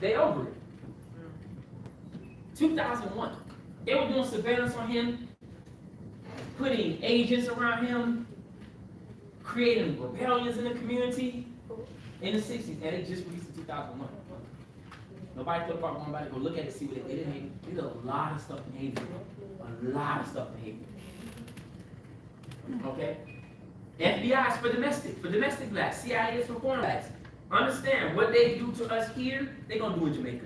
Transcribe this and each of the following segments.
They over it. 2001. They were doing surveillance on him, putting agents around him, creating rebellions in the community in the 60s, and they just released in 2001. Nobody thought about going back to go look at it, see what they did in Haiti. They did a lot of stuff in Haiti. A lot of stuff in Haiti. Okay? FBI is for domestic blacks. CIA is for foreign blacks. Understand, what they do to us here, they're going to do in Jamaica.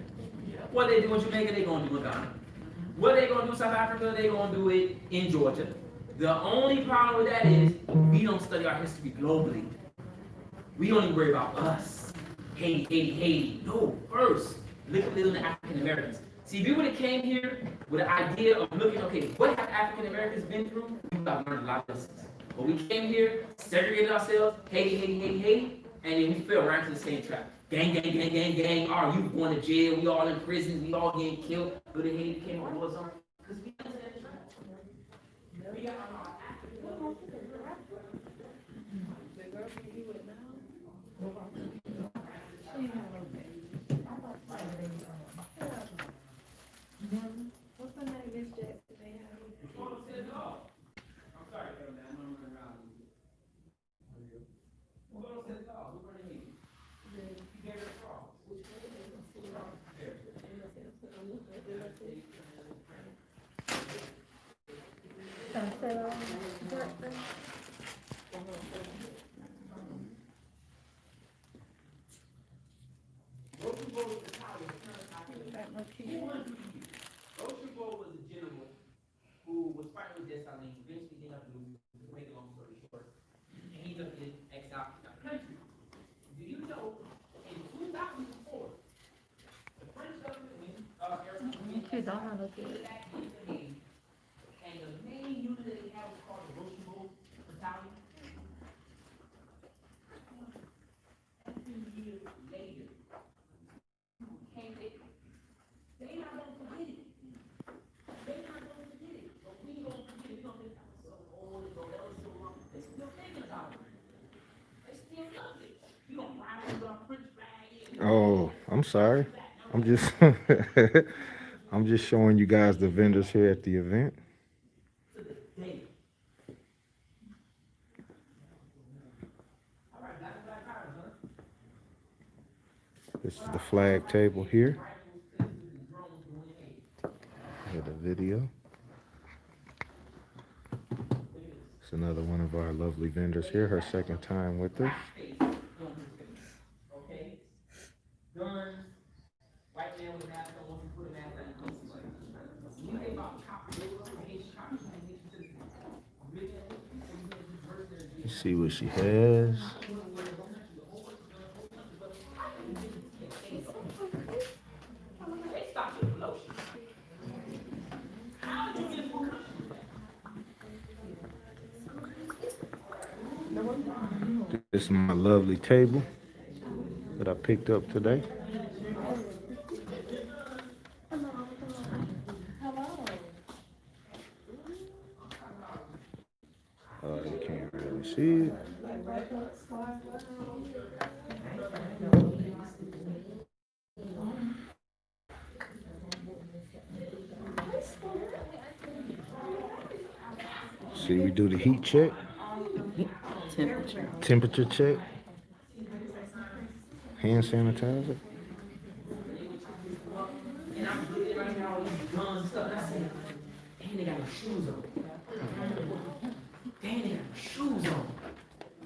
What they do in Jamaica, they're going to do in Ghana. What they're going to do in South Africa, they're going to do it in Georgia. The only problem with that is we don't study our history globally. We don't even worry about us. Haiti. No, first, look at the African Americans. See, if we would have came here with an idea of looking, okay, what have African Americans been through? We would have learned a lot of lessons. But we came here, segregated ourselves, Haiti, and then we fell right into the same trap. Gang. You going to jail, we all in prison, we all getting killed. But then Haiti came on war zone. Because we got that trap. We got our What's the name of this jet that they have? I'm sorry, man. I'm running around. We're going to set it off. We're running here. You gave it a call. Hhoh was a general who was fighting with Dessalines, eventually ended up losing, to make a long story short. And he ended up in exile to the country. Do you know, in 2004, the French government went, back into Haiti, and the main unit that they had was called the Hhoh Battalion. A few years later, came they not going to forget it. They're not going to forget it. But we going to forget it. We going to think that was so old ago. That was so long. They still thinking about it. They still love it. You don't ride with our French flag. Oh, I'm sorry. I'm just I'm just showing you guys the vendors here at the event. To the day. All right, that's black powder, huh? This is the flag table here. Here's the video. It's another one of our lovely vendors here, her second time with us. Okay? Guns. White man with a mask on, once you put a mask on, you think about cops, Haitian cops, You see what she has. they stopped the promotion. How did you get more country? This is my lovely table that I picked up today. You can't really see it. See, we do the heat check. Temperature check. Hand sanitizer. And I'm looking right now, all these guns and stuff, and I said, dang, they got their shoes on. Dang, they got their shoes on.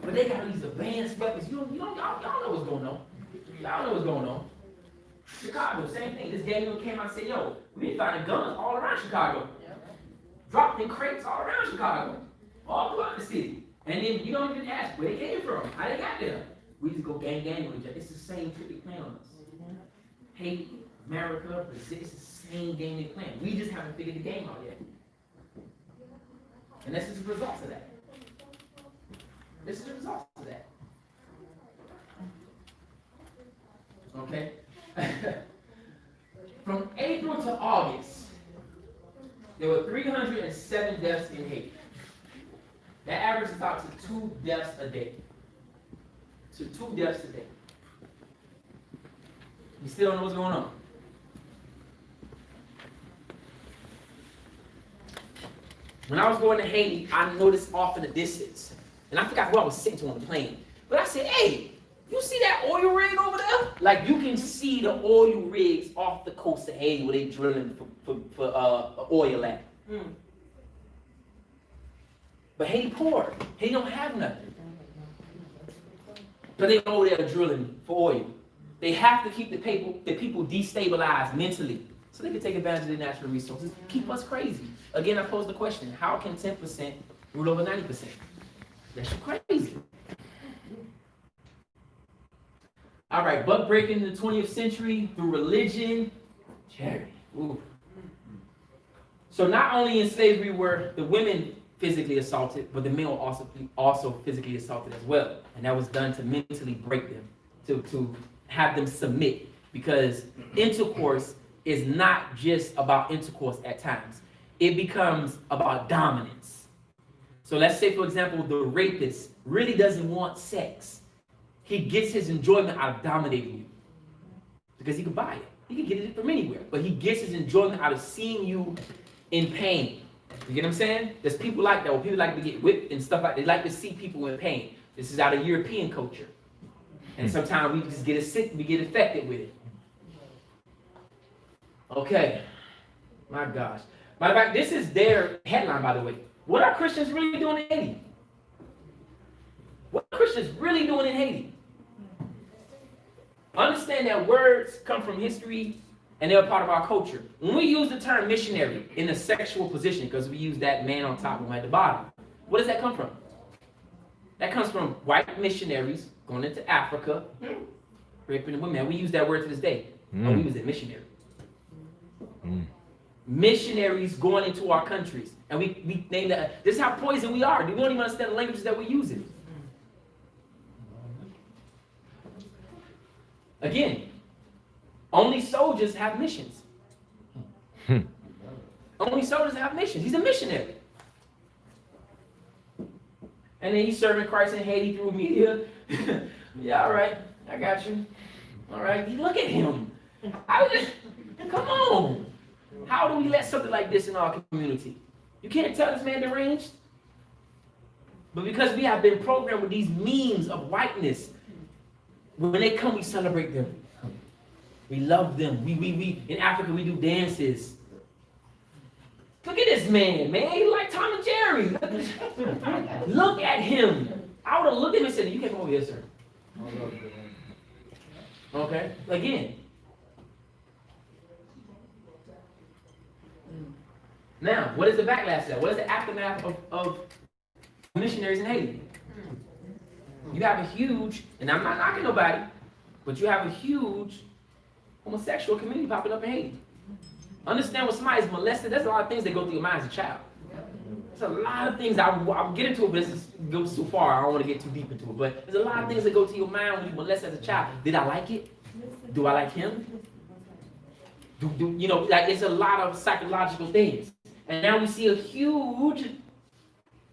But they got these advanced weapons. Y'all know what's going on. Y'all know what's going on. Chicago, same thing. This gang came out and said, yo, we been finding guns all around Chicago. Dropped in crates all around Chicago. All throughout the city. And then you don't even ask where they came from, how they got there. We just go gang with each other. It's the same trick they play on us. Haiti, America, Brazil, it's the same game they play. We just haven't figured the game out yet. And this is the results of that. This is the results of that. Okay? From April to August, there were 307 deaths in Haiti. That averages out to 2 deaths a day. To 2 deaths a day. You still don't know what's going on. When I was going to Haiti, I noticed off in the distance, and I forgot who I was sitting to on the plane, but I said, hey, you see that oil rig over there? Like, you can see the oil rigs off the coast of Haiti where they drilling for oil at. But Haiti poor. Haiti don't have nothing. But they over there drilling for oil. They have to keep the people destabilized mentally so they can take advantage of the natural resources. Keep us crazy. Again, I pose the question, how can 10% rule over 90%? That's crazy. All right, buck breaking in the 20th century through religion, charity. Ooh. So not only in slavery were the women physically assaulted, but the men were also physically assaulted as well. And that was done to mentally break them, to have them submit, because intercourse is not just about intercourse at times. It becomes about dominance. So let's say, for example, the rapist really doesn't want sex. He gets his enjoyment out of dominating you because he could buy it. He can get it from anywhere, but he gets his enjoyment out of seeing you in pain. You get what I'm saying? There's people like that, where people like to get whipped and stuff like that. They like to see people in pain. This is out of European culture. And sometimes we just get sick, we get affected with it. Okay. My gosh. Matter of fact, this is their headline, by the way. What are Christians really doing in Haiti? What are Christians really doing in Haiti? Understand that words come from history and they're a part of our culture. When we use the term missionary in a sexual position, because we use that man on top, woman at the bottom, what does that come from? That comes from white missionaries going into Africa, raping the women. We use that word to this day. Oh, we use it, missionary. Missionaries going into our countries. And we name that. This is how poison we are. We don't even understand the languages that we're using. Again, only soldiers have missions. Only soldiers have missions. He's a missionary. And then he's serving Christ in Haiti through media. Yeah, all right. I got you. All right. Look at him. Come on. How do we let something like this in our community? You can't tell this man deranged. But because we have been programmed with these memes of whiteness, when they come, we celebrate them. We love them. We in Africa, we do dances. Look at this man. He like Tom and Jerry. Look at him. I would have looked at him and said, you can't come over here, sir. Okay? Again. Now, what is the backlash to that? What is the aftermath of missionaries in Haiti? You have a huge, and I'm not knocking nobody, but you have a huge homosexual community popping up in Haiti. Understand when somebody is molested, there's a lot of things that go through your mind as a child. There's a lot of things, I'll get into it, but this goes too far. I don't want to get too deep into it. But there's a lot of things that go to your mind when you molest as a child. Did I like it? Do I like him? Like it's a lot of psychological things. And now we see a huge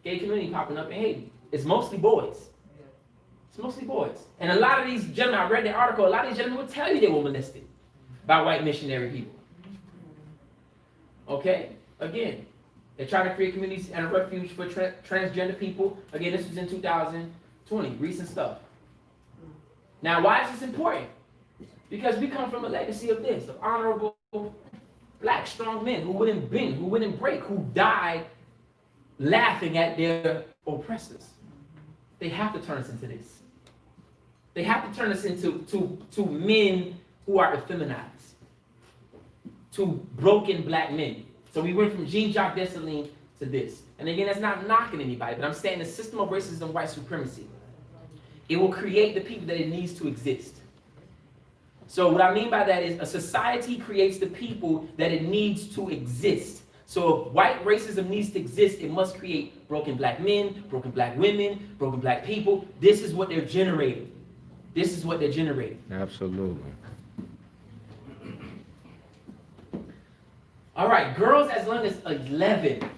gay community popping up in Haiti. It's mostly boys. It's mostly boys. And a lot of these gentlemen, I read the article, a lot of these gentlemen will tell you they were molested by white missionary people. Okay? Again, they're trying to create communities and a refuge for transgender people. Again, this was in 2020, recent stuff. Now, why is this important? Because we come from a legacy of this, of honorable black, strong men who wouldn't bend, who wouldn't break, who died laughing at their oppressors. They have to turn us into this. They have to turn us into men who are effeminized, to broken black men. So we went from Jean-Jacques Dessalines to this. And again, that's not knocking anybody, but I'm saying the system of racism and white supremacy, it will create the people that it needs to exist. So what I mean by that is a society creates the people that it needs to exist. So if white racism needs to exist, it must create broken black men, broken black women, broken black people. This is what they're generating. This is what they're generating. Absolutely. All right, girls as young as 11.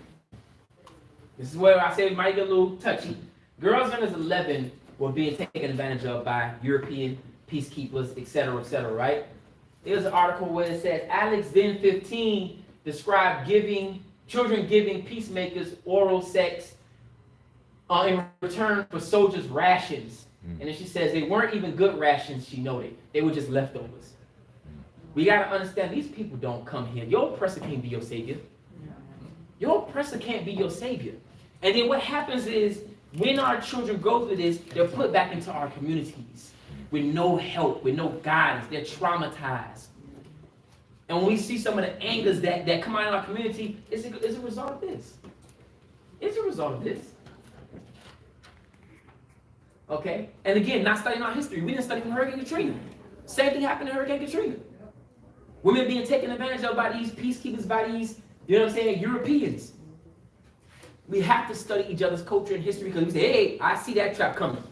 This is where I say it might get a little touchy. Girls as young as 11 were being taken advantage of by European peacekeepers, etc., right? There's an article where it says Alex then 15 described children giving peacemakers oral sex in return for soldiers' rations. And then she says they weren't even good rations, she noted. They were just leftovers. We got to understand these people don't come here. Your oppressor can't be your savior. Your oppressor can't be your savior. And then what happens is when our children go through this, they're put back into our communities with no help, with no guidance. They're traumatized. And when we see some of the angers that come out in our community, it's a result of this. It's a result of this. Okay? And again, not studying our history. We didn't study from Hurricane Katrina. Same thing happened to Hurricane Katrina. Women being taken advantage of by these peacekeepers, by these, you know what I'm saying, Europeans. We have to study each other's culture and history because we say, hey, I see that trap coming.